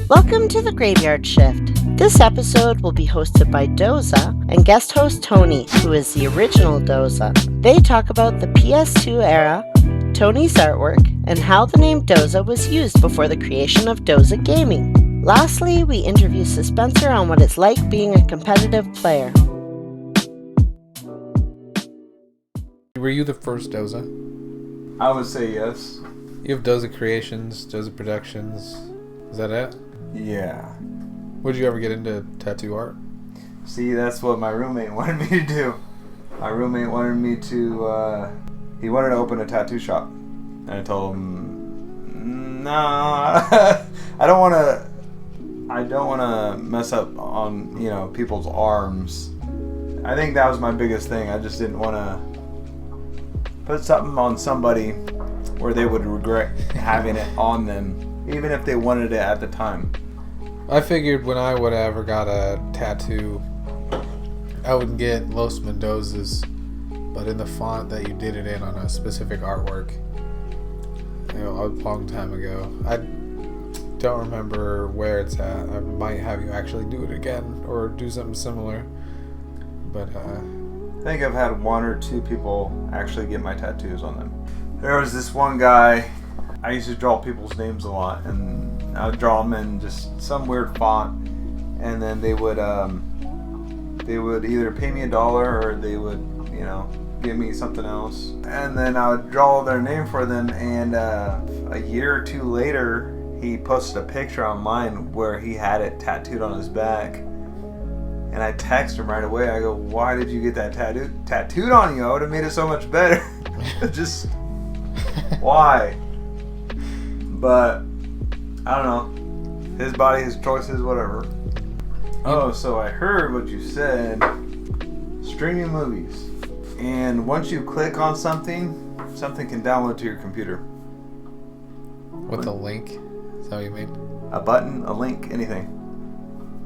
Welcome to the Graveyard Shift. This episode will be hosted by Doza and guest host Tony, who is the original Doza. They talk about the PS2 era, Tony's artwork, and how the name Doza was used before the creation of Doza Gaming. Lastly, we interview Suspencer on what it's like being a competitive player. Were you the first Doza? I would say yes. You have Doza Creations, Doza Productions. Is that it? Yeah. Would you ever get into tattoo art? See, that's what my roommate wanted me to do. My roommate wanted me to, he wanted to open a tattoo shop. And I told him, no, I don't want to mess up on, people's arms. I think that was my biggest thing. I just didn't want to put something on somebody where they would regret having it on them, even if they wanted it at the time. I figured when I would have ever got a tattoo, I would get Los Mendoza's, but in the font that you did it in on a specific artwork. A long time ago. I don't remember where it's at. I might have you actually do it again or do something similar. But I think I've had one or two people actually get my tattoos on them. There was this one guy, I used to draw people's names a lot, and I would draw them in just some weird font, and then they would either pay me $1 or they would, give me something else. And then I would draw their name for them, and a year or two later, he posted a picture online where he had it tattooed on his back. And I texted him right away. I go, why did you get that tattooed on you? I would have made it so much better. Just, why? But, I don't know. His body, his choices, whatever. Oh, so I heard what you said. Streaming movies. And once you click on something can download to your computer. with a link? Is that what you mean? A button, a link, anything.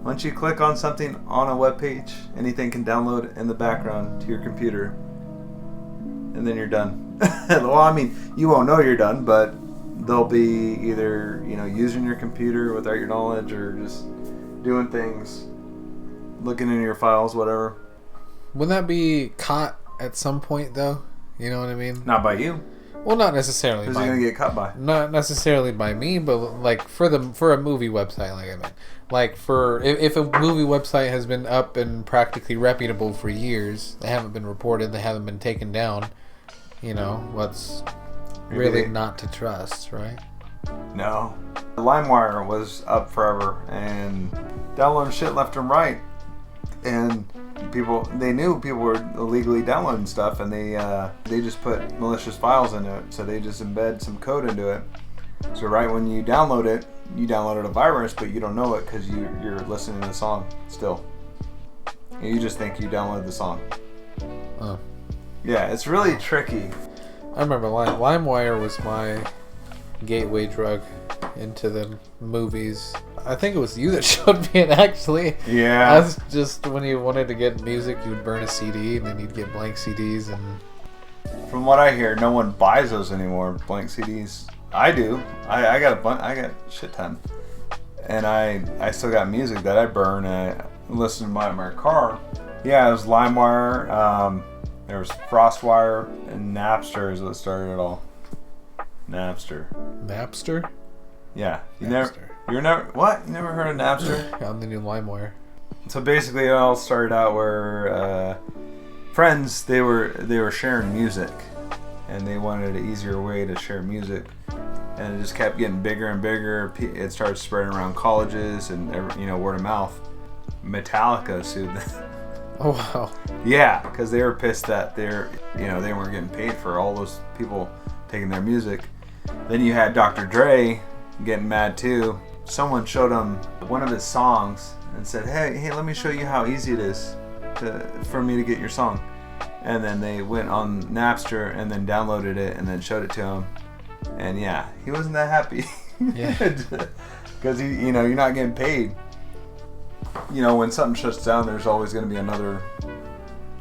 Once you click on something on a web page, anything can download in the background to your computer. And then you're done. Well, I mean, you won't know you're done, but they'll be either, using your computer without your knowledge or just doing things, looking in your files, whatever. Wouldn't that be caught at some point, though? You know what I mean? Not by you. Well, not necessarily. Who's he gonna get caught by? Not necessarily by me, but like for a movie website, like I meant. Like if a movie website has been up and practically reputable for years, they haven't been reported, they haven't been taken down. What's really not to trust, right? No. LimeWire was up forever and downloading shit left and right, and they knew people were illegally downloading stuff, and they just put malicious files into it. So they just embed some code into it. So right when you downloaded a virus, but you don't know it because you're listening to the song still. And you just think you downloaded the song. Oh. Yeah, it's really tricky. I remember LimeWire was my gateway drug into the movies. I think it was you that showed me it, actually. Yeah. That's just when you wanted to get music, you'd burn a CD, and then you'd get blank CDs. And from what I hear, no one buys those anymore, blank CDs. I do. I got a shit ton. And I still got music that I burn and I listen to my car. Yeah, it was LimeWire. There was FrostWire, and Napster is what started it all. Napster? Yeah. You never heard of Napster? On the new LimeWire. So basically it all started out where friends, they were sharing music, and they wanted an easier way to share music. And it just kept getting bigger and bigger. It started spreading around colleges and word of mouth. Metallica sued them. Oh wow. Yeah, because they were pissed that they weren't getting paid for all those people taking their music. Then you had Dr. Dre getting mad too. Someone showed him one of his songs and said, hey, let me show you how easy it is for me to get your song. And then they went on Napster and then downloaded it and then showed it to him. And yeah, he wasn't that happy. Yeah. Because you're not getting paid. When something shuts down, there's always going to be another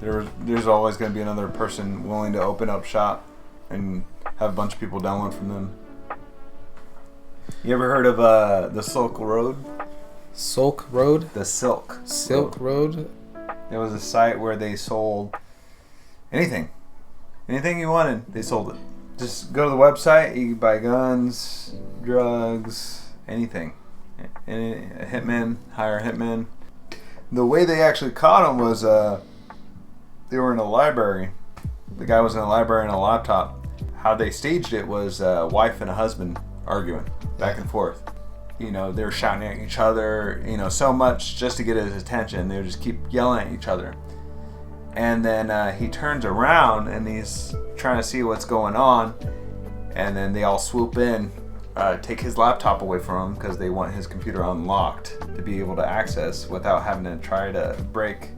There's always going to be another person willing to open up shop and have a bunch of people download from them. You ever heard of the Silk Road? Silk Road? The Silk Road? It was a site where they sold anything. Anything you wanted, they sold it. Just go to the website, you can buy guns, drugs, anything. Any hitmen, hire hitmen. The way they actually caught him was they were in a library. The guy was in a library on a laptop. How they staged it was a wife and a husband arguing back and forth. You know, they were shouting at each other, you know, so much just to get his attention. They would just keep yelling at each other. And then he turns around and he's trying to see what's going on. And then they all swoop in, take his laptop away from him because they want his computer unlocked to be able to access without having to try to break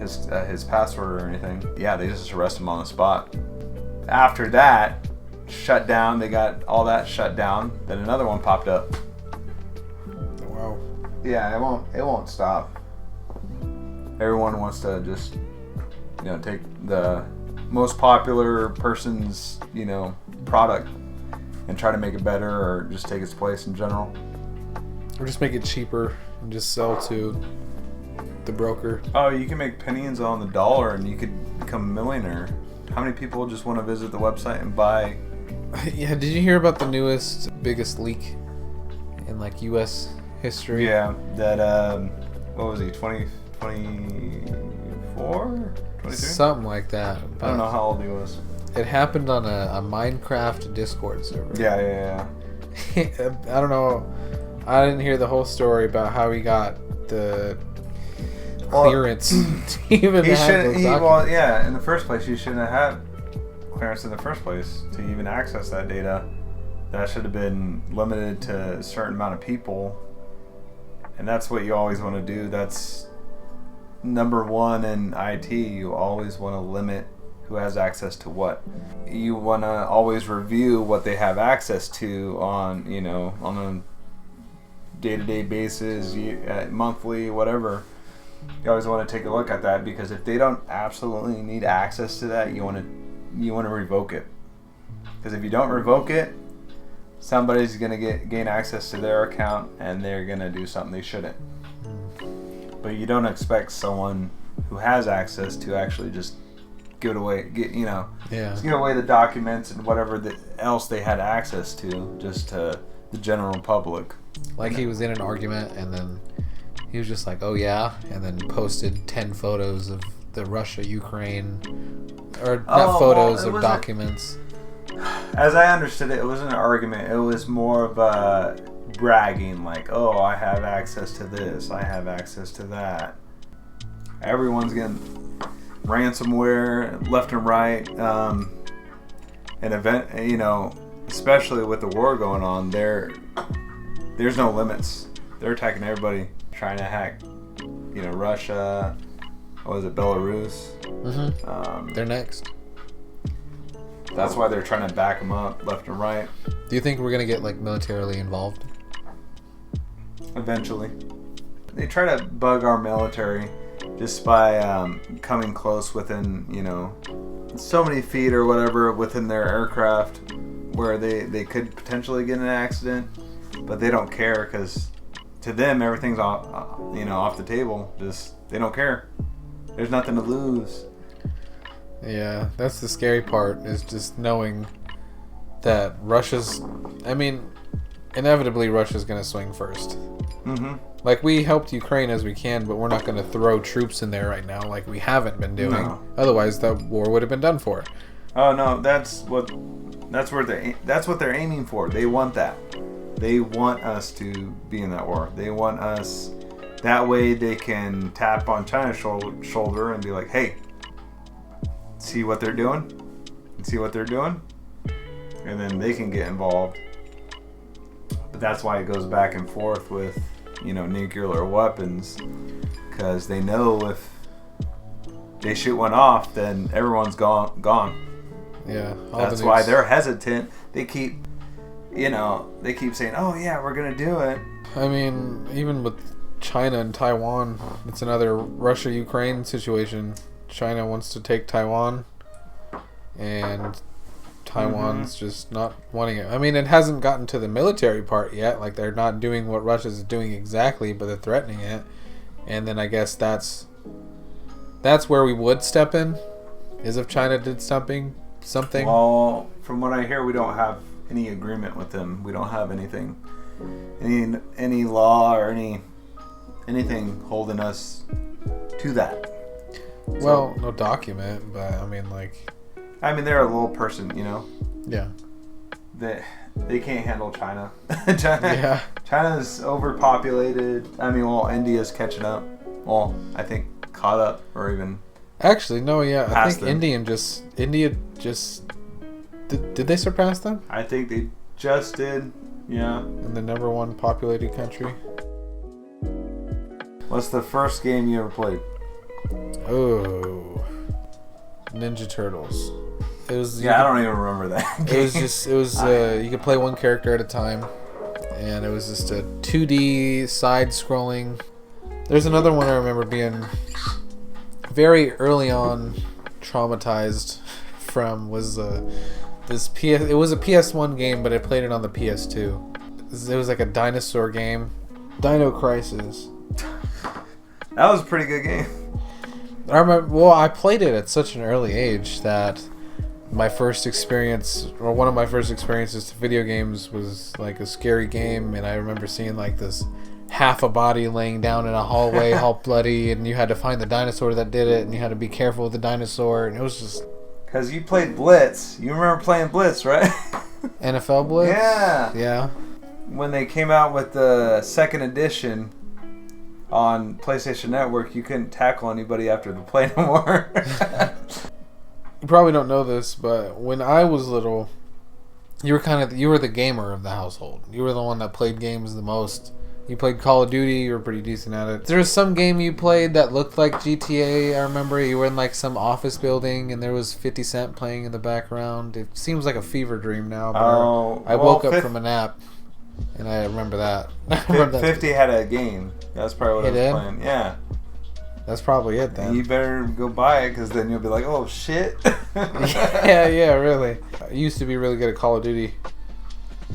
his password or anything. Yeah, they just arrest him on the spot. After that, shut down. They got all that shut down. Then another one popped up. Wow. Yeah, it won't stop. Everyone wants to just, you know, take the most popular person's, you know, product and try to make it better, or just take its place in general. Or just make it cheaper and just sell to the broker. Oh, you can make pennies on the dollar and you could become a millionaire. How many people just want to visit the website and buy? Yeah, did you hear about the biggest leak in like U.S. history? Yeah, that what was he, 24? 23? Something like that. I don't know how old he was. It happened on a Minecraft Discord server. Yeah. I don't know. I didn't hear the whole story about how he got the clearance to even have those documents. Yeah, in the first place, you shouldn't have had clearance in the first place to even access that data. That should have been limited to a certain amount of people. And that's what you always want to do. That's number one in IT. You always want to limit who has access to what. You want to always review what they have access to on, you know, on a day-to-day basis, monthly, whatever. You always want to take a look at that, because if they don't absolutely need access to that, you want to revoke it. Because if you don't revoke it, somebody's going to gain access to their account and they're going to do something they shouldn't. But you don't expect someone who has access to actually just give it away, just give away the documents and whatever else they had access to, just to the general public. Like he was in an argument and then he was just like, oh yeah, and then posted 10 photos of the Russia-Ukraine, or not photos of documents. As I understood it, it wasn't an argument. It was more of a bragging, like, oh, I have access to this, I have access to that. Everyone's getting ransomware left and right. An event, especially with the war going on, there's no limits. They're attacking everybody, trying to hack, Russia. What was it, Belarus? Mm-hmm. They're next. That's why they're trying to back them up left and right. Do you think we're gonna get militarily involved? Eventually. They try to bug our military just by coming close within, so many feet or whatever within their aircraft where they could potentially get in an accident, but they don't care, because to them everything's off the table. They don't care. There's nothing to lose. Yeah, that's the scary part, is just knowing that inevitably Russia's going to swing first. Mm-hmm. Like, we helped Ukraine as we can, but we're not going to throw troops in there right now like we haven't been doing. No. Otherwise, that war would have been done for. Oh no, that's what they're aiming for. They want that. They want us to be in that war. They want us. That way they can tap on China's shoulder and be like, hey, see what they're doing? See what they're doing? And then they can get involved. But that's why it goes back and forth with, nuclear weapons. Because they know if they shoot one off, then everyone's gone. Yeah. That's why they're hesitant. They keep saying, oh yeah, we're going to do it. I mean, even with China and Taiwan. It's another Russia-Ukraine situation. China wants to take Taiwan, and Taiwan's just not wanting it. I mean, it hasn't gotten to the military part yet. Like, they're not doing what Russia's doing exactly, but they're threatening it. And then I guess that's where we would step in, is if China did something. Well, from what I hear, we don't have any agreement with them. We don't have anything, any law or anything holding us to that. Well, no document, but I mean, like... I mean, they're a little person, you know? Yeah. They can't handle China. Yeah. China's overpopulated. I mean, well, India's catching up. Well, I think caught up or even... Actually, no, yeah. I think them. India just... Did they surpass them? I think they just did, yeah. And the number one populated country? What's the first game you ever played? Oh, Ninja Turtles. It was. Yeah, I don't even remember that. It was you could play one character at a time, and it was just a 2D side-scrolling. There's another one I remember being very early on traumatized from was this PS. It was a PS1 game, but I played it on the PS2. It was like a dinosaur game, Dino Crisis. That was a pretty good game. I remember. Well, I played it at such an early age that my first experience, or one of my first experiences to video games, was like a scary game, and I remember seeing like this half a body laying down in a hallway, all bloody, and you had to find the dinosaur that did it, and you had to be careful with the dinosaur, and it was just. Because you played Blitz. You remember playing Blitz, right? NFL Blitz. Yeah. Yeah. When they came out with the second edition on PlayStation Network, you couldn't tackle anybody after the play no more. You probably don't know this, but when I was little, you were the gamer of the household. You were the one that played games the most. You played Call of Duty, you were pretty decent at it. There was some game you played that looked like GTA, I remember. You were in like some office building and there was 50 Cent playing in the background. It seems like a fever dream now, but I woke up from a nap and I remember that. 50 had a game. That's probably what I was playing. Yeah. That's probably it then. You better go buy it because then you'll be like, oh shit. yeah, really. I used to be really good at Call of Duty.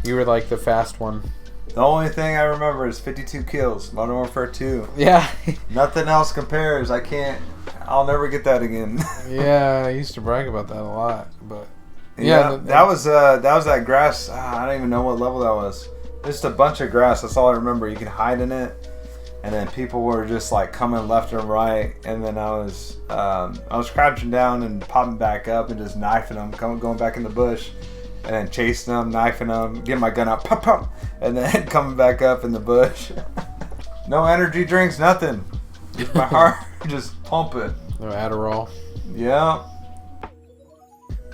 You were like the fast one. The only thing I remember is 52 kills, Modern Warfare 2. Yeah. Nothing else compares. I'll never get that again. Yeah, I used to brag about that a lot, but yeah, that was that grass. I don't even know what level that was. Just a bunch of grass. That's all I remember. You could hide in it, and then people were just like coming left and right, and then I was crouching down and popping back up and just knifing them, going back in the bush. And then chasing them, knifing them, getting my gun out, pop, pop, and then coming back up in the bush. No energy drinks, nothing. Just my heart just pumping. No Adderall. Yeah.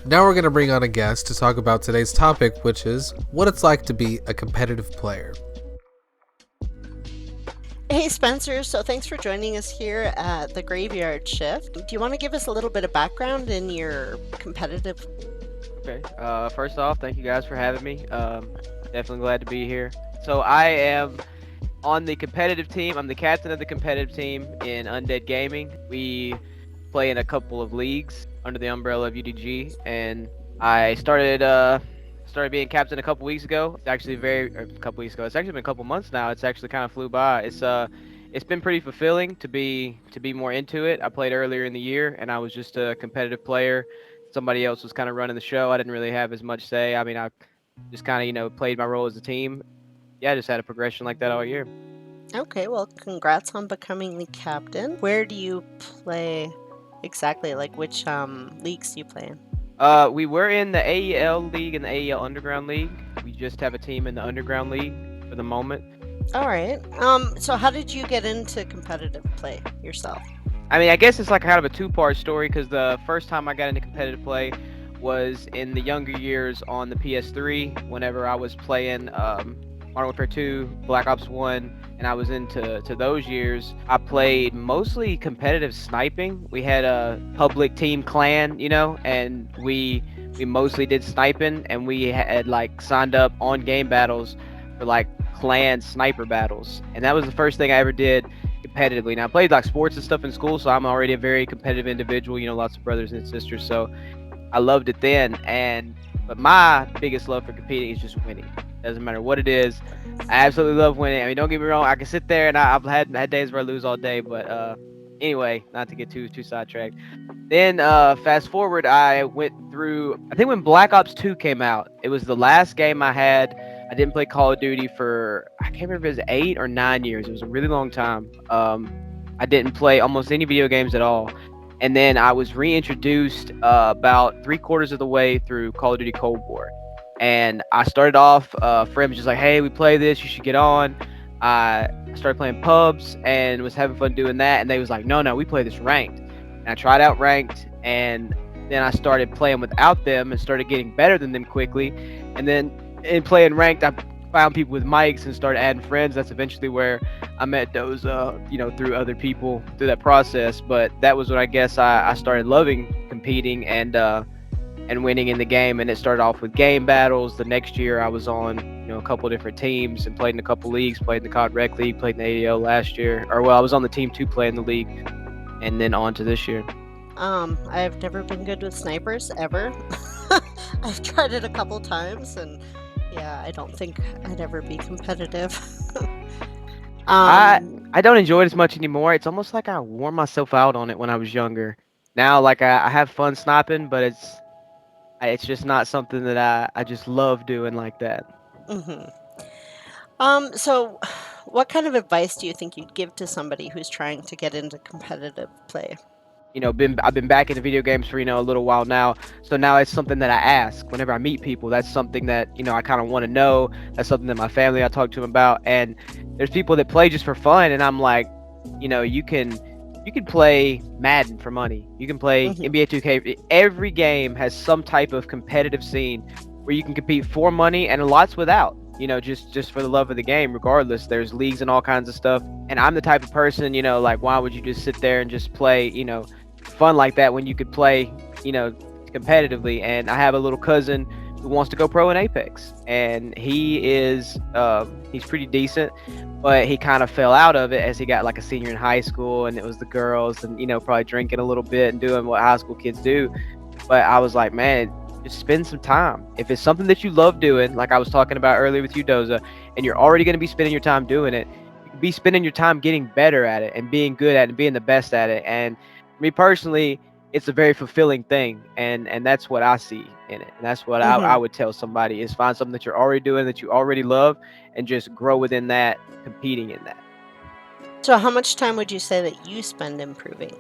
Now we're going to bring on a guest to talk about today's topic, which is what it's like to be a competitive player. Hey Spencer, so thanks for joining us here at the Graveyard Shift. Do you want to give us a little bit of background in your competitive? Okay. First off, thank you guys for having me. Definitely glad to be here. So I am on the competitive team. I'm the captain of the competitive team in Undead Gaming. We play in a couple of leagues under the umbrella of UDG, and I started being captain a couple weeks ago. It's actually a couple weeks ago. It's actually been a couple months now. It's actually kind of flew by. It's been pretty fulfilling to be more into it. I played earlier in the year, and I was just a competitive player. Somebody else was kind of running the show. I didn't really have as much say. I mean, I just kind of, played my role as a team. Yeah, I just had a progression like that all year. Okay, well, congrats on becoming the captain. Where do you play exactly? Like, which leagues do you play in? We were in the AEL League and the AEL Underground League. We just have a team in the Underground League for the moment. All right. So how did you get into competitive play yourself? I mean, I guess it's like kind of a two-part story because the first time I got into competitive play was in the younger years on the PS3 whenever I was playing Modern Warfare 2, Black Ops 1, and I was into those years. I played mostly competitive sniping. We had a public team clan, and we mostly did sniping, and we had like signed up on game battles for like clan sniper battles, and that was the first thing I ever did competitively. Now I played like sports and stuff in school, so I'm already a very competitive individual. You know, lots of brothers and sisters, so I loved it then. But my biggest love for competing is just winning. Doesn't matter what it is. I absolutely love winning. I mean, don't get me wrong. I can sit there and I've had days where I lose all day, but anyway, not to get too sidetracked. Then fast forward, I went through. I think when Black Ops 2 came out, it was the last game I had. I didn't play Call of Duty for, I can't remember if it was 8 or 9 years. It was a really long time. I didn't play almost any video games at all. And then I was reintroduced about 3/4 of the way through Call of Duty Cold War. And I started off, friend was just like, hey, we play this, you should get on. I started playing pubs and was having fun doing that. And they was like, no, we play this ranked. And I tried out ranked, and then I started playing without them and started getting better than them quickly. And then in playing ranked, I found people with mics and started adding friends. That's eventually where I met Doza, through other people through that process. But that was when I guess I started loving competing and winning in the game. And it started off with game battles. The next year I was on a couple different teams and played in a couple leagues. Played in the COD Rec League, played in the ADO last year. I was on the team to play in the league, and then on to this year. I've never been good with snipers ever. I've tried it a couple times, and yeah, I don't think I'd ever be competitive. I don't enjoy it as much anymore. It's almost like I wore myself out on it when I was younger. Now, like I have fun sniping, but it's just not something that I just love doing like that. Mhm. So what kind of advice do you think you'd give to somebody who's trying to get into competitive play? I've been back into video games for a little while now, so now it's something that I ask whenever I meet people. That's something that I kind of want to know. That's something that my family, I talk to them about. And there's people that play just for fun, and I'm like, you can play Madden for money. You can play Mhm. NBA 2K. Every game has some type of competitive scene where you can compete for money, and lots without. Just for the love of the game. Regardless, there's leagues and all kinds of stuff. And I'm the type of person, like, why would you just sit there and just play, fun like that when you could play, competitively? And I have a little cousin who wants to go pro in Apex, and he's pretty decent, but he kind of fell out of it as he got like a senior in high school, and it was the girls and probably drinking a little bit and doing what high school kids do. But I was like, man, just spend some time. If it's something that you love doing, like I was talking about earlier with you, Doza, and you're already going to be spending your time doing it, you can be spending your time getting better at it and being good at it and being the best at it. And for me personally, it's a very fulfilling thing, and that's what I see in it. And that's what I Mhm. would tell somebody is find something that you're already doing, that you already love, and just grow within that, competing in that. So how much time would you say that you spend improving?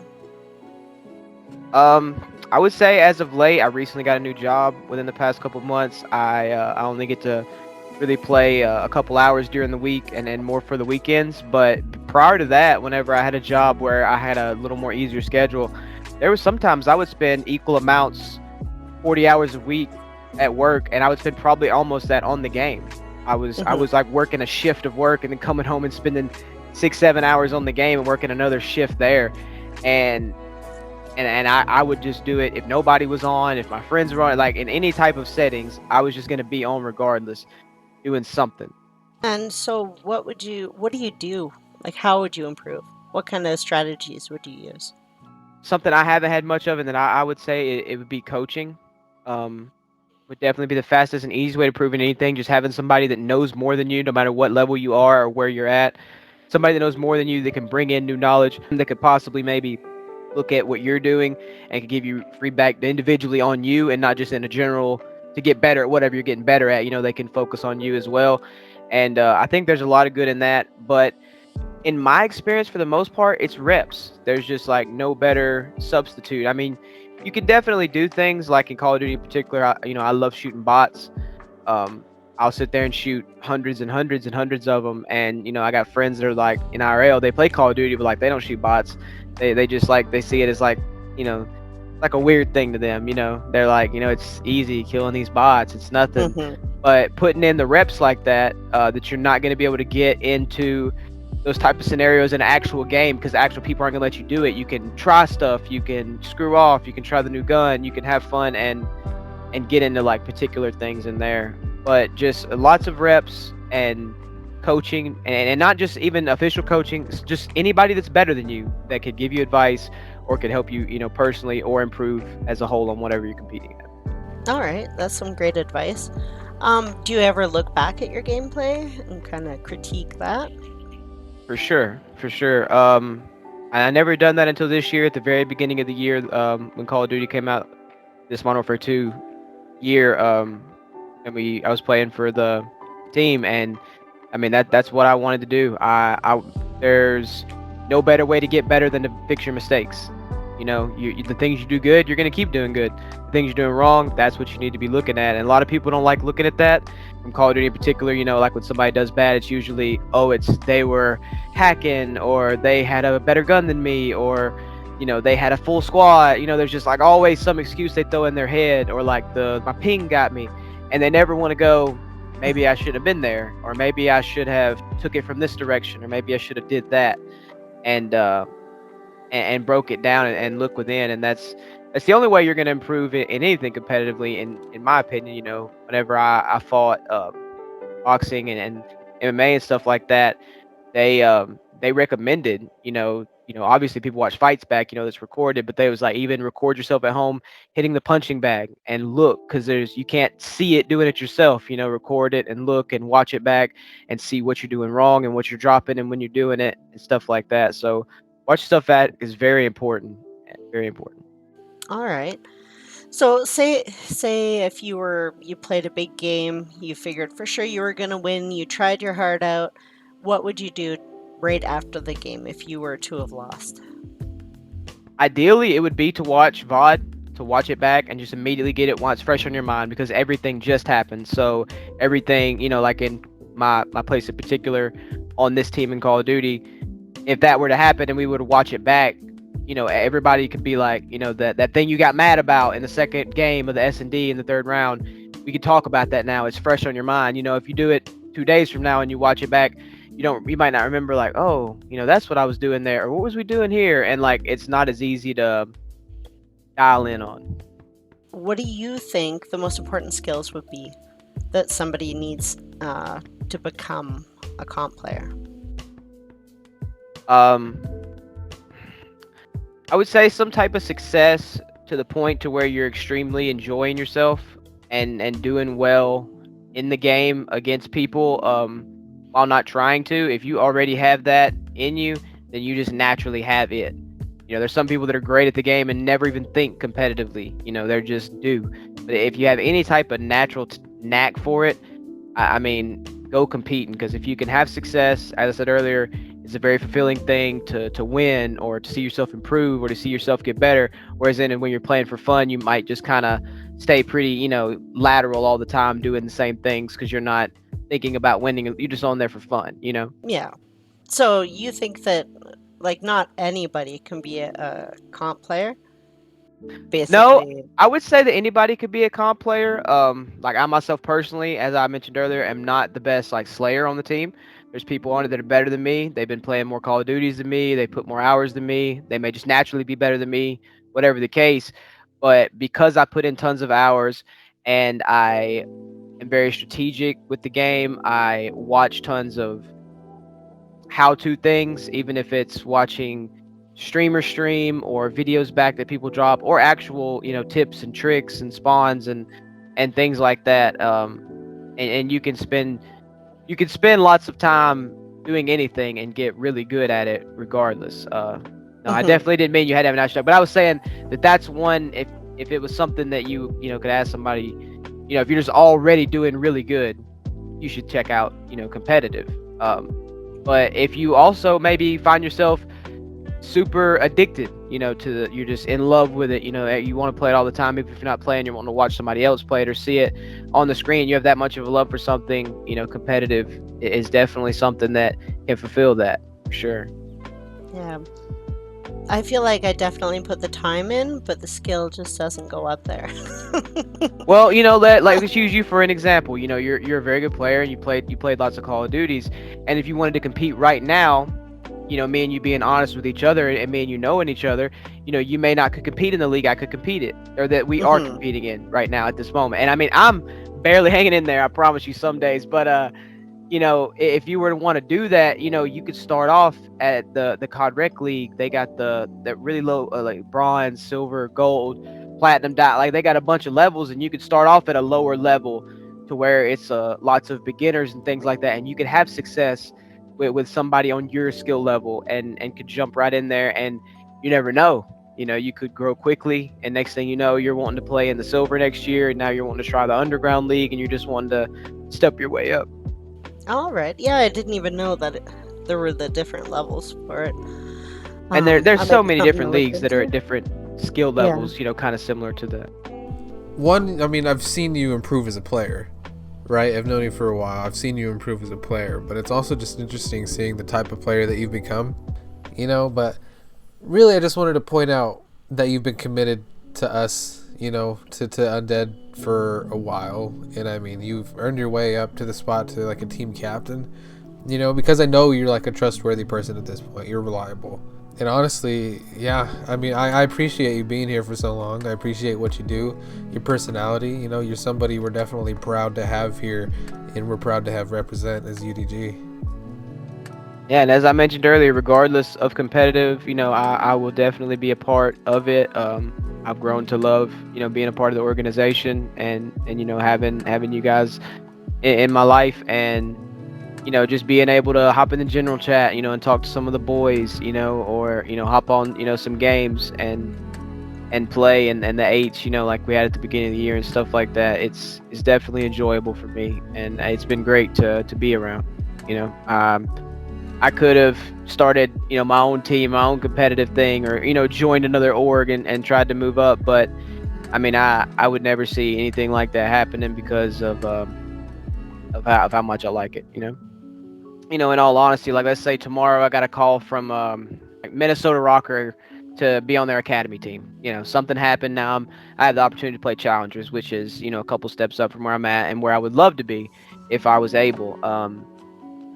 I would say as of late, I recently got a new job within the past couple of months. I only get to really play a couple hours during the week and then more for the weekends. But prior to that, whenever I had a job where I had a little more easier schedule, there was sometimes I would spend equal amounts, 40 hours a week at work, and I would spend probably almost that on the game. I Mhm. was like working a shift of work and then coming home and spending 6 7 hours on the game and working another shift there. And I would just do it if nobody was on, if my friends were on, like in any type of settings, I was just gonna be on regardless, doing something. And so what do you do? Like how would you improve? What kind of strategies would you use? Something I haven't had much of, and then I would say it would be coaching. Would definitely be the fastest and easiest way to prove anything. Just having somebody that knows more than you, no matter what level you are or where you're at. Somebody that knows more than you that can bring in new knowledge that could possibly maybe look at what you're doing and can give you feedback individually on you and not just in a general to get better at whatever you're getting better at. They can focus on you as well. And I think there's a lot of good in that. But in my experience, for the most part, it's reps. There's just like no better substitute. I mean, you can definitely do things like in Call of Duty in particular. I love shooting bots. Um, I'll sit there and shoot hundreds and hundreds and hundreds of them. And I got friends that are like in IRL, they play Call of Duty, but like they don't shoot bots. They just like they see it as like you know like a weird thing to them. They're like it's easy killing these bots. It's nothing. Mhm. But putting in the reps like that, that you're not going to be able to get into those type of scenarios in an actual game because actual people aren't gonna let you do it. You can try stuff, you can screw off, you can try the new gun, you can have fun and get into like particular things in there. But just lots of reps and coaching, and not just even official coaching, just anybody that's better than you that could give you advice or could help you, personally or improve as a whole on whatever you're competing at. All right, that's some great advice. Do you ever look back at your gameplay and kind of critique that? For sure, for sure. I never done that until this year at the very beginning of the year, when Call of Duty came out, this Modern Warfare 2 year, and I was playing for the team, and I mean that's what I wanted to do. There's no better way to get better than to fix your mistakes. The things you do good, you're gonna keep doing good. The things you're doing wrong, that's what you need to be looking at. And a lot of people don't like looking at that. From Call of Duty in particular, like when somebody does bad, it's usually, oh, it's they were hacking, or they had a better gun than me, or they had a full squad. There's just like always some excuse they throw in their head, or like my ping got me, and they never want to go, maybe I should have been there, or maybe I should have took it from this direction, or maybe I should have did that, and broke it down and look within. And that's the only way you're going to improve in anything competitively, in my opinion. Whenever I fought boxing and MMA and stuff like that, they recommended, obviously people watch fights back, that's recorded, but they was like, even record yourself at home hitting the punching bag and look, because you can't see it doing it yourself. Record it and look and watch it back and see what you're doing wrong and what you're dropping and when you're doing it and stuff like that. So watch stuff at is very important, very important. All right. So say if you played a big game, you figured for sure you were going to win, you tried your heart out, what would you do right after the game if you were to have lost? Ideally, it would be to watch VOD, to watch it back and just immediately get it while it's fresh on your mind, because everything just happened. So everything, like in my place in particular on this team in Call of Duty, if that were to happen and we would watch it back, everybody could be like, that thing you got mad about in the second game of the S&D in the third round, we could talk about that now. It's fresh on your mind. If you do it 2 days from now and you watch it back, you might not remember, like, oh, that's what I was doing there, or what was we doing here? And like, it's not as easy to dial in on. What do you think the most important skills would be that somebody needs to become a comp player? I would say some type of success to the point to where you're extremely enjoying yourself and doing well in the game against people, while not trying to. If you already have that in you, then you just naturally have it. There's some people that are great at the game and never even think competitively. They're just do. But if you have any type of natural knack for it, I mean, go competing, because if you can have success, as I said earlier, it's a very fulfilling thing to win, or to see yourself improve, or to see yourself get better. Whereas then when you're playing for fun, you might just kind of stay pretty, lateral all the time, doing the same things, because you're not thinking about winning. You're just on there for fun, Yeah. So you think that, like, not anybody can be a comp player? Basically. No, I would say that anybody could be a comp player. Like I myself personally, as I mentioned earlier, am not the best like slayer on the team. There's people on it that are better than me. They've been playing more Call of Duties than me. They put more hours than me. They may just naturally be better than me, whatever the case. But because I put in tons of hours and I am very strategic with the game, I watch tons of how-to things, even if it's watching streamer stream or videos back that people drop, or actual tips and tricks and spawns and things like that. And you can spend lots of time doing anything and get really good at it regardless. No, I definitely didn't mean you had to have an actual, but I was saying that's one, if it was something that you could ask somebody, if you're just already doing really good, you should check out competitive. But if you also maybe find yourself super addicted, you're just in love with it, you want to play it all the time, even if you're not playing, you want to watch somebody else play it or see it on the screen, you have that much of a love for something, competitive is definitely something that can fulfill that, for sure. Yeah. I feel like I definitely put the time in, but the skill just doesn't go up there. Well, let's use you for an example. You're a very good player, and you played lots of Call of Duties, and if you wanted to compete right now, me and you being honest with each other, and me and you knowing each other, you may not could compete in the league I could compete it, or that we are competing in right now at this moment. And I mean, I'm barely hanging in there, I promise you, some days, but if you were to want to do that, you could start off at the COD Rec League. They got the really low, like bronze, silver, gold, platinum, like they got a bunch of levels, and you could start off at a lower level to where it's lots of beginners and things like that, and you could have success with somebody on your skill level, and could jump right in there, and you never know. You could grow quickly, and next thing you know, you're wanting to play in the silver next year, and now you're wanting to try the underground league, and you're just wanting to step your way up. All right. Yeah, I didn't even know that there were the different levels for it. And there's I so might be many something different to look leagues that are at into. different skill Yeah. levels, kind of similar to that. I mean, I've seen you improve as a player, right? I've known you for a while. I've seen you improve as a player, but it's also just interesting seeing the type of player that you've become, but really I just wanted to point out that you've been committed to us, to Undead for a while. And I mean, you've earned your way up to the spot to like a team captain, because I know you're like a trustworthy person at this point. You're reliable. And honestly, yeah, I mean, I appreciate you being here for so long. I appreciate what you do, your personality. You're somebody we're definitely proud to have here, and we're proud to have represent as UDG. Yeah, and as I mentioned earlier, regardless of competitive, I will definitely be a part of it. I've grown to love, being a part of the organization, and having you guys in my life, and just being able to hop in the general chat, and talk to some of the boys, or hop on, some games and play, and the H, like we had at the beginning of the year and stuff like that. It's definitely enjoyable for me, and it's been great to be around. I could have started, my own team, my own competitive thing, or joined another org and tried to move up, but I mean, I would never see anything like that happening because of how much I like it. In all honesty, like let's say tomorrow I got a call from like Minnesota Rocker to be on their academy team. Something happened. Now I have the opportunity to play challengers, which is a couple steps up from where I'm at and where I would love to be if I was able.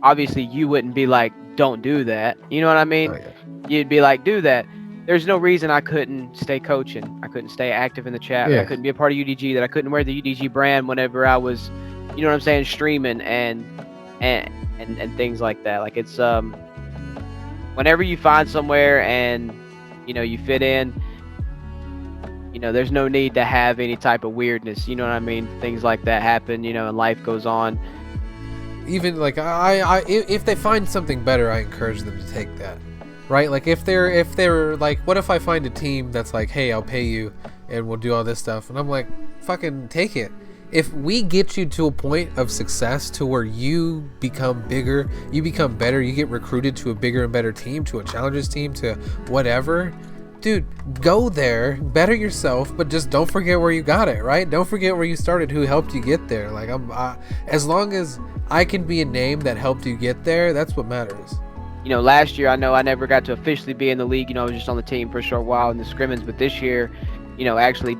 Obviously you wouldn't be like, don't do that. You know what I mean? Oh, yeah. You'd be like, do that. There's no reason I couldn't stay coaching. I couldn't stay active in the chat. Yeah. I couldn't be a part of UDG. That I couldn't wear the UDG brand whenever I was, you know what I'm saying, streaming and things like that. Like it's whenever you find somewhere and you fit in, there's no need to have any type of weirdness. You know what I mean? Things like that happen. And life goes on. Even like if they find something better, I encourage them to take that, right? Like if they're like, what if I find a team that's like, hey, I'll pay you and we'll do all this stuff, and I'm like, fucking take it. If we get you to a point of success to where you become bigger, you become better, you get recruited to a bigger and better team, to a challengers team, to whatever, dude, go there, better yourself, but just don't forget where you got it, right? Don't forget where you started, who helped you get there. Like as long as I can be a name that helped you get there, that's what matters. Last year I know I never got to officially be in the league. I was just on the team for a short while in the scrimmage, but this year, actually,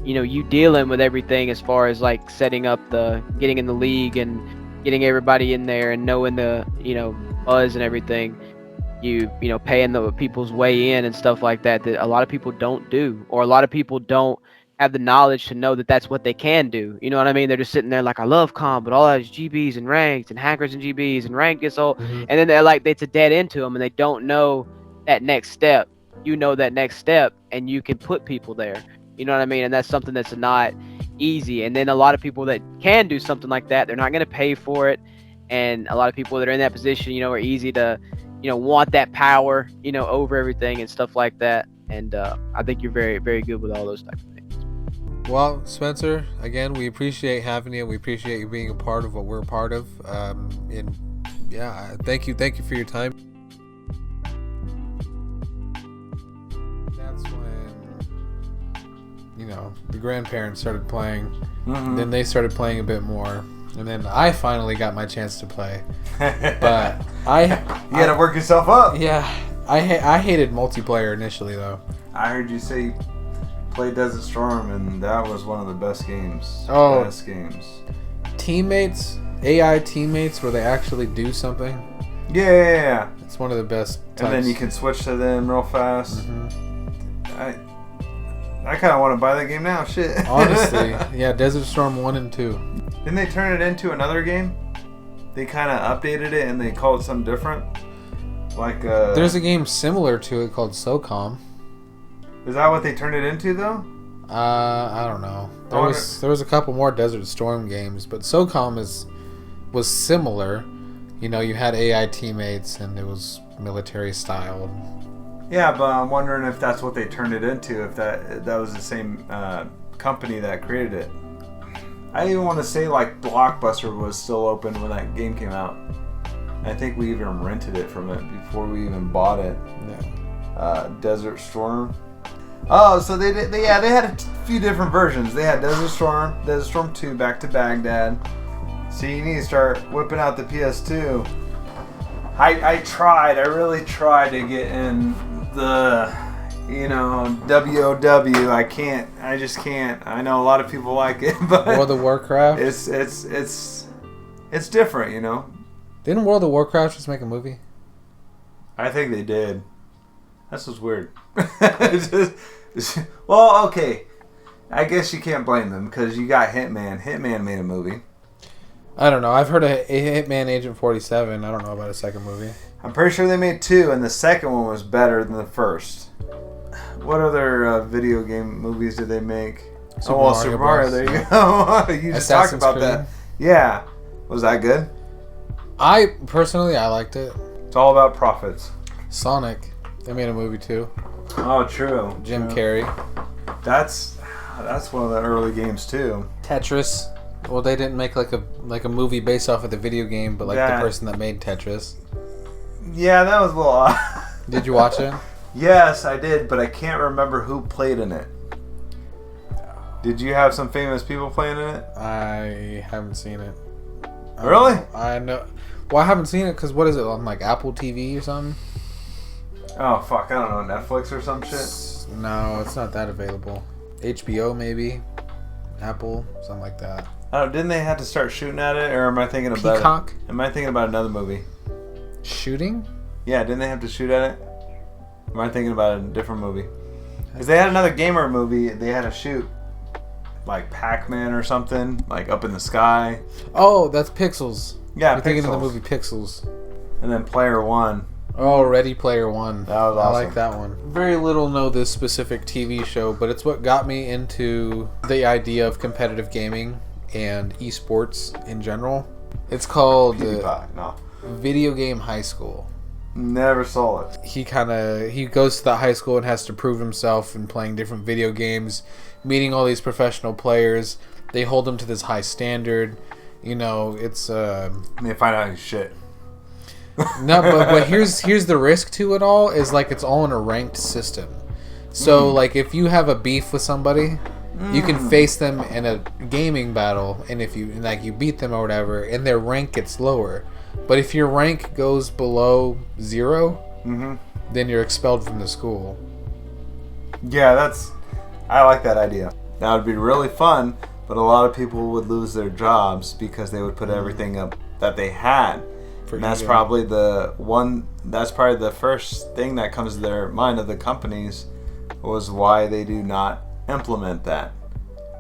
you dealing with everything as far as like setting up getting in the league and getting everybody in there and knowing the buzz and everything. Paying the people's way in and stuff like that a lot of people don't do, or a lot of people don't have the knowledge to know that that's what they can do. You know what I mean? They're just sitting there like, I love comp, but all that is GBs and ranked and hackers and GBs and rank gets old. Mm-hmm. And then they're like, it's a dead end to them, and they don't know that next step. That next step, and you can put people there. You know what I mean? And that's something that's not easy. And then a lot of people that can do something like that, they're not going to pay for it. And a lot of people that are in that position, are easy to, want that power, over everything and stuff like that. And I think you're very, very good with all those types of things. Well, Spencer, again, we appreciate having you. We appreciate you being a part of what we're a part of. And yeah, thank you for your time. That's when the grandparents started playing. Mm-hmm. Then they started playing a bit more, and then I finally got my chance to play. But you gotta work yourself up. Yeah, I hated multiplayer initially though. I heard you say you played Desert Storm, and that was one of the best games. Oh. Best games. Teammates, AI teammates, where they actually do something. Yeah. It's one of the best types. And then you can switch to them real fast. Mm-hmm. I kind of want to buy that game now. Shit. Honestly, yeah, Desert Storm 1 and 2. Didn't they turn it into another game? they kind of updated it and they call it something different. Like there's a game similar to it called SOCOM. Is that what they turned it into though? I don't know. There was a couple more Desert Storm games, but SOCOM was similar. You know, you had AI teammates and it was military style. Yeah, but I'm wondering if that's what they turned it into. If that was the same company that created it. I even want to say like Blockbuster was still open when that game came out. I think we even rented it from it before we even bought it. Yeah. Desert Storm. Oh, so they had a few different versions. They had Desert Storm 2, Back to Baghdad. So you need to start whipping out the PS2. I really tried to get in the, WOW. I just can't. I know a lot of people like it, but World of Warcraft. It's different, Didn't World of Warcraft just make a movie? I think they did. That's what's weird. Well, okay. I guess you can't blame them because you got Hitman. Hitman made a movie. I don't know. I've heard of Hitman Agent 47. I don't know about a second movie. I'm pretty sure they made 2, and the second one was better than the first. What other video game movies did they make? Super Mario. There you go. You just talked about that. Yeah. Was that good? I liked it. It's all about profits. Sonic. They made a movie too. Oh, true. Jim Carrey. That's one of the early games too. Tetris. Well, they didn't make like a movie based off of the video game, but the person that made Tetris. Yeah, that was a little odd. Did you watch it? Yes, I did, but I can't remember who played in it. Did you have some famous people playing in it? I haven't seen it. Really? I know. Well, I haven't seen it because what is it on like Apple TV or something? Oh fuck, I don't know, Netflix or some shit. No, it's not that available. HBO maybe, Apple, something like that. Oh, didn't they have to start shooting at it, or am I thinking about Peacock? Am I thinking about another movie? Shooting? Yeah, didn't they have to shoot at it? Am I thinking about a different movie? Because they had another gamer movie they had to shoot, like Pac-Man or something, like up in the sky. Oh, that's Pixels. Yeah, You're thinking of the movie Pixels. And then Player One. Oh, Ready Player One. That was awesome. I like that one. Very little know this specific TV show, but it's what got me into the idea of competitive gaming and esports in general. It's called Video Game High School. Never saw it. He goes to that high school and has to prove himself in playing different video games, meeting all these professional players. They hold him to this high standard. It's And they find out he's shit. No, but here's the risk to it all is like it's all in a ranked system. So like if you have a beef with somebody, you can face them in a gaming battle, and if you beat them or whatever, and their rank gets lower. But if your rank goes below 0, then you're expelled from the school. Yeah, I like that idea. That would be really fun, but a lot of people would lose their jobs because they would put everything up that they had. And that's probably the first thing that comes to their mind of the companies was why they do not implement that.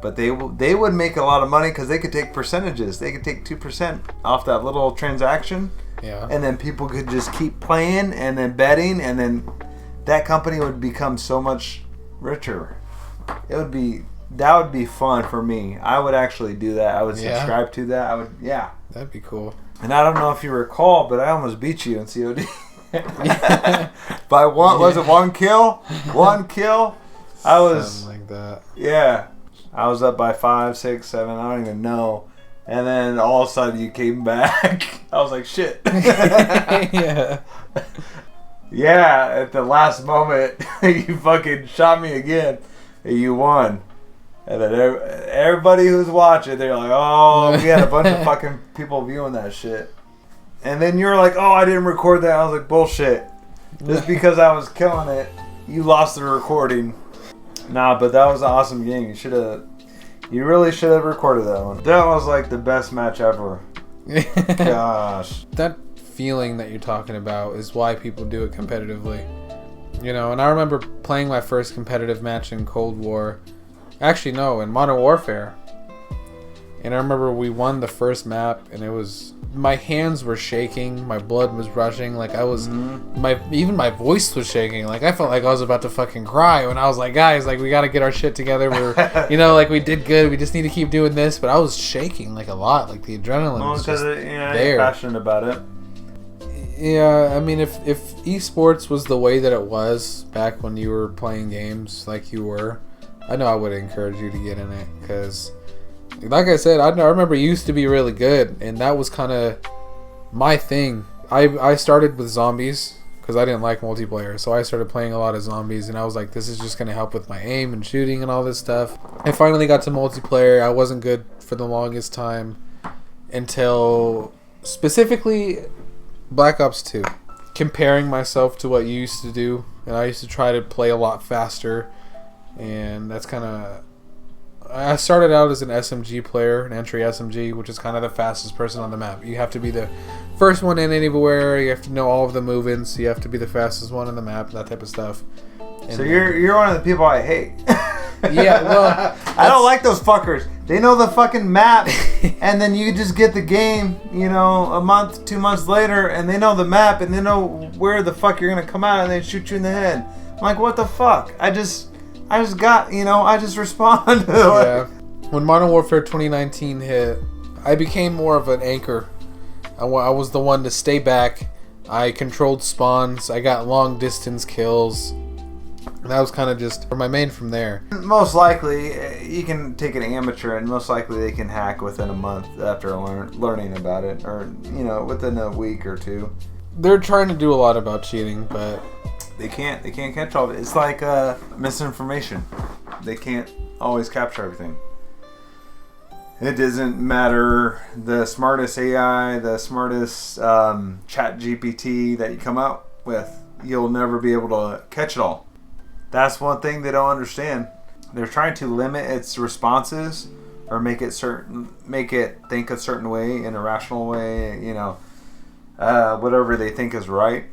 But they would make a lot of money because they could take percentages. They could take 2% off that little transaction. Yeah. And then people could just keep playing and then betting, and then that company would become so much richer. That would be fun for me. I would actually do that. I would subscribe to that. That'd be cool. And I don't know if you recall, but I almost beat you in COD. By one, was it one kill? One kill? I was something like that. Yeah. I was up by 5, 6, 7, I don't even know. And then all of a sudden you came back. I was like, shit. Yeah. Yeah, at the last moment, you fucking shot me again. And you won. And then everybody who's watching, they're like, oh, we had a bunch of fucking people viewing that shit. And then you're like, oh, I didn't record that. I was like, bullshit. Just because I was killing it, you lost the recording. Nah, but that was an awesome game. You really should have recorded that one. That was like the best match ever. Gosh. That feeling that you're talking about is why people do it competitively. And I remember playing my first competitive match in Cold War. Actually, no, in Modern Warfare. And I remember we won the first map, and it was, my hands were shaking, my blood was rushing, like I was, even my voice was shaking. Like I felt like I was about to fucking cry when I was like, guys, like we got to get our shit together. We're, you know, like we did good. We just need to keep doing this. But I was shaking like a lot, like the adrenaline was just there. You're passionate about it. Yeah, I mean, if esports was the way that it was back when you were playing games like you were, I know I would encourage you to get in it, because like I said, I remember it used to be really good, and that was kind of my thing. I started with zombies because I didn't like multiplayer, so I started playing a lot of zombies, and I was like, this is just going to help with my aim and shooting and all this stuff. I finally got to multiplayer. I wasn't good for the longest time until specifically Black Ops 2. Comparing myself to what you used to do, and I used to try to play a lot faster, and that's kind of... I started out as an SMG player, an entry SMG, which is kind of the fastest person on the map. You have to be the first one in anywhere. You have to know all of the movements. You have to be the fastest one on the map, that type of stuff. And so you're one of the people I hate. Yeah, well, I don't like those fuckers. They know the fucking map, and then you just get the game, you know, a month, 2 months later, and they know the map, and they know where the fuck you're gonna come out, and they shoot you in the head. I'm like, what the fuck? I just got, you know, I just respond. Yeah. When Modern Warfare 2019 hit, I became more of an anchor. I was the one to stay back. I controlled spawns. I got long distance kills. And that was kind of just my main from there. Most likely, you can take an amateur, and most likely they can hack within a month after learning about it, or, you know, within a week or two. They're trying to do a lot about cheating, but they can't catch all of it. It's like misinformation. They can't always capture everything. It doesn't matter the smartest AI, the smartest chat GPT that you come out with. You'll never be able to catch it all. That's one thing they don't understand. They're trying to limit its responses, or make it think a certain way, in a rational way, you know, whatever they think is right.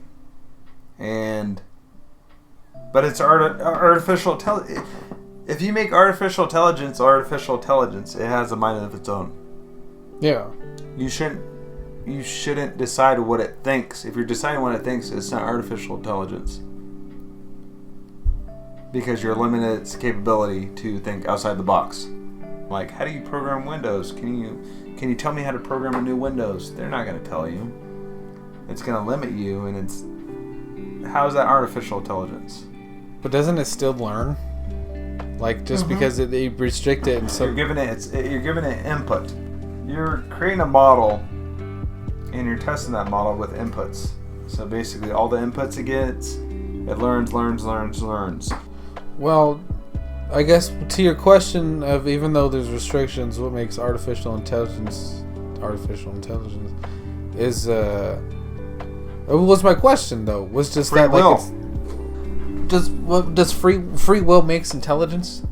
But it's artificial intelligence. If you make artificial intelligence, it has a mind of its own. yeah. You shouldn't decide what it thinks. If you're deciding what it thinks, it's not artificial intelligence. Because you're limiting its capability to think outside the box. Like, how do you program Windows? Can you tell me how to program a new Windows? They're not going to tell you. It's going to limit you, and how is that artificial intelligence? But doesn't it still learn? Like, just because they restrict it and so you're giving it input. You're creating a model, and you're testing that model with inputs. So basically, all the inputs it gets, it learns. Well, I guess to your question of, even though there's restrictions, what makes artificial intelligence is was my question though. Was just free that will. Like does free will makes intelligence? Is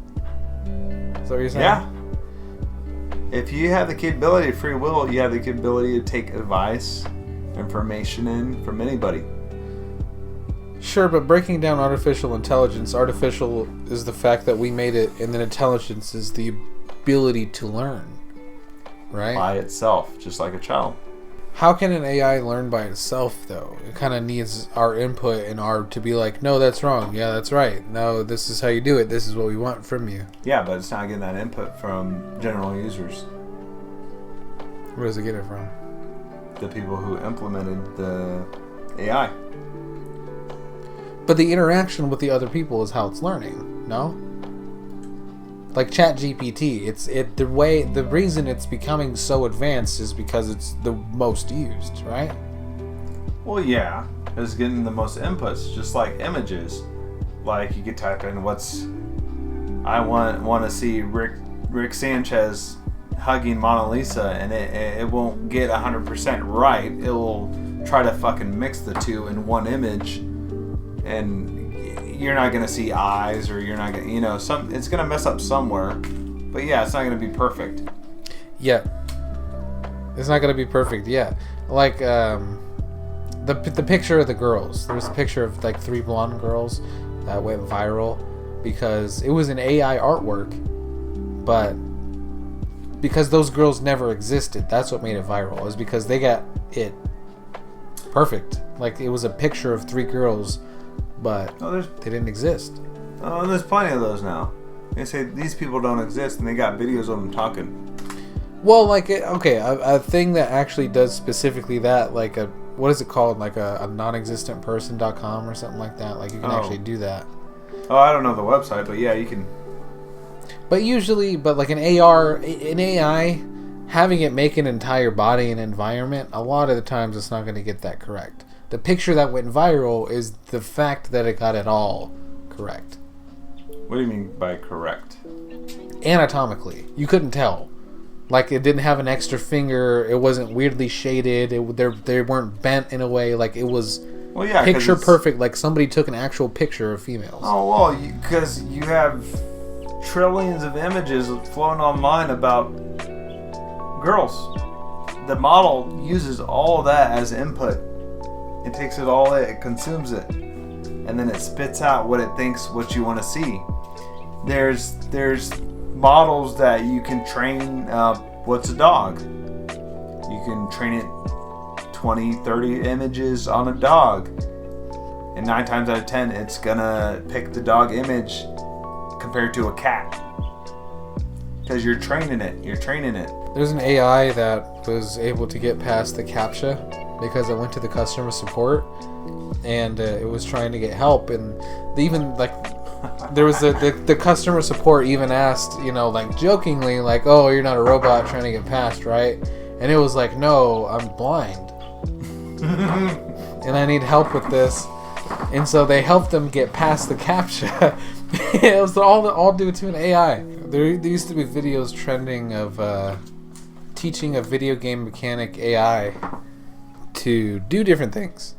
that what you're saying? Yeah. If you have the capability of free will, you have the capability to take advice, information in from anybody. Sure, but breaking down artificial intelligence, artificial is the fact that we made it, and then intelligence is the ability to learn, right? By itself, just like a child. How can an AI learn by itself, though? It kind of needs our input and to be like, no, that's wrong. Yeah, that's right. No, this is how you do it. This is what we want from you. Yeah, but it's not getting that input from general users. Where does it get it from? The people who implemented the AI. But the interaction with the other people is how it's learning, no? Like ChatGPT, the reason it's becoming so advanced is because it's the most used, right? Well, yeah, it's getting the most inputs, just like images. Like you could type in I want to see Rick Sanchez hugging Mona Lisa, and it won't get 100% right. It will try to fucking mix the two in one image. And you're not gonna see eyes, or you're not gonna, it's gonna mess up somewhere, but yeah, it's not gonna be perfect. Yeah, it's not gonna be perfect. Yeah, like the picture of the girls. There was a picture of like 3 blonde girls that went viral because it was an AI artwork, but because those girls never existed. That's what made it viral. Is because they got it perfect. Like it was a picture of 3 girls, but they didn't exist. Oh, there's plenty of those now. They say these people don't exist, and they got videos of them talking. Well, like a thing that actually does specifically that, like a what is it called, like a non-existentperson.com or something like that. Like you can actually do that. Oh, I don't know the website, but yeah, you can. But usually, like an AI, having it make an entire body and environment, a lot of the times it's not going to get that correct. The picture that went viral is the fact that it got it all correct. What do you mean by correct? Anatomically, you couldn't tell. Like it didn't have an extra finger. It wasn't weirdly shaded. They weren't bent in a way. Like it was picture perfect. Like somebody took an actual picture of females. Oh well, because you have trillions of images flowing online about girls. The model uses all of that as input. It takes it all. It consumes it, and then it spits out what it thinks what you want to see. There's models that you can train. What's a dog? You can train it 20, 30 images on a dog, and 9 times out of 10 it's gonna pick the dog image compared to a cat, because you're training it. There's an AI that was able to get past the CAPTCHA because it went to the customer support, and it was trying to get help, and even like there was the customer support even asked, like jokingly, like, oh, you're not a robot trying to get past, right? And it was like, no, I'm blind and I need help with this. And so they helped them get past the CAPTCHA. It was all due to an AI. There used to be videos trending of teaching a video game mechanic AI to do different things.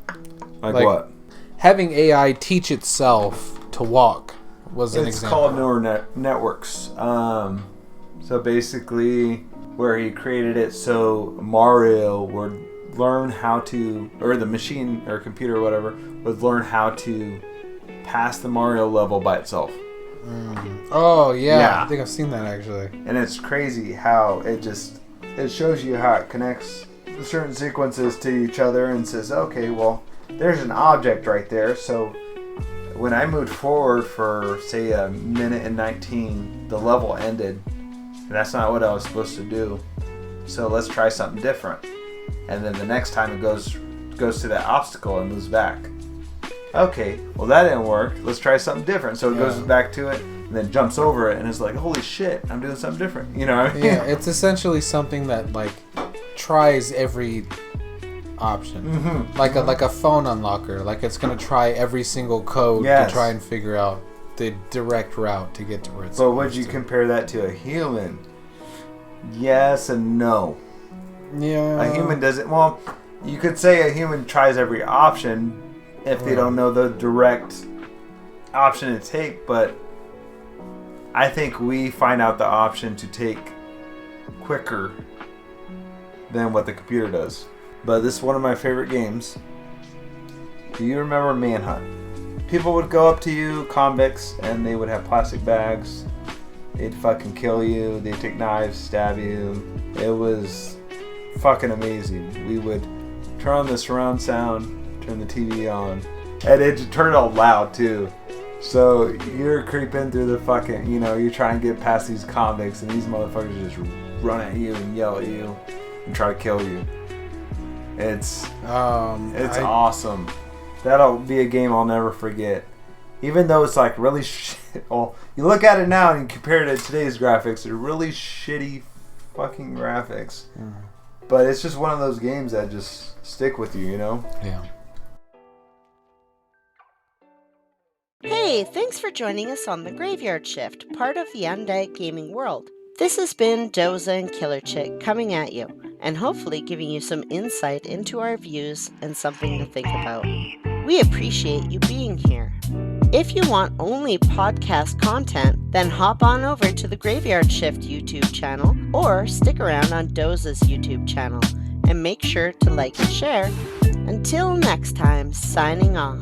Like what? Having AI teach itself to walk was an example. It's called neural networks. So basically, where he created it so Mario would learn how to, or the machine or computer or whatever, would learn how to pass the Mario level by itself. Oh, yeah. I think I've seen that actually. And it's crazy how it shows you how it connects certain sequences to each other and says, okay, well, there's an object right there. So when I moved forward for, say, 1:19, the level ended. And that's not what I was supposed to do. So let's try something different. And then the next time it goes to that obstacle and moves back. Okay, well that didn't work. Let's try something different. So it goes back to it and then jumps over it and is like, holy shit, I'm doing something different. You know what I mean? Yeah, it's essentially something that like tries every option. Mm-hmm. Like a phone unlocker. Like it's gonna try every single code to try and figure out the direct route to get to where it's. But would you compare that to a human? Yes and no. Yeah. A human doesn't. Well, you could say a human tries every option if they don't know the direct option to take, but I think we find out the option to take quicker than what the computer does. But this is one of my favorite games. Do you remember Manhunt? People would go up to you, convicts, and they would have plastic bags. They'd fucking kill you. They'd take knives, stab you. It was fucking amazing. We would turn on the surround sound, turn the TV on, and it'd turn it all loud too. So you're creeping through the fucking, you're trying to get past these convicts, and these motherfuckers just run at you and yell at you and try to kill you. It's awesome. That'll be a game I'll never forget. Even though it's like really shit. Well, you look at it now and you compare it to today's graphics, they're really shitty fucking graphics. Mm. But it's just one of those games that just stick with you, Yeah. Hey, thanks for joining us on the Graveyard Shift, part of the Undead Gaming world. This has been Doza and Killer Chick coming at you, and hopefully giving you some insight into our views and something to think about. We appreciate you being here. If you want only podcast content, then hop on over to the Graveyard Shift YouTube channel, or stick around on Doza's YouTube channel, and make sure to like and share. Until next time, signing off.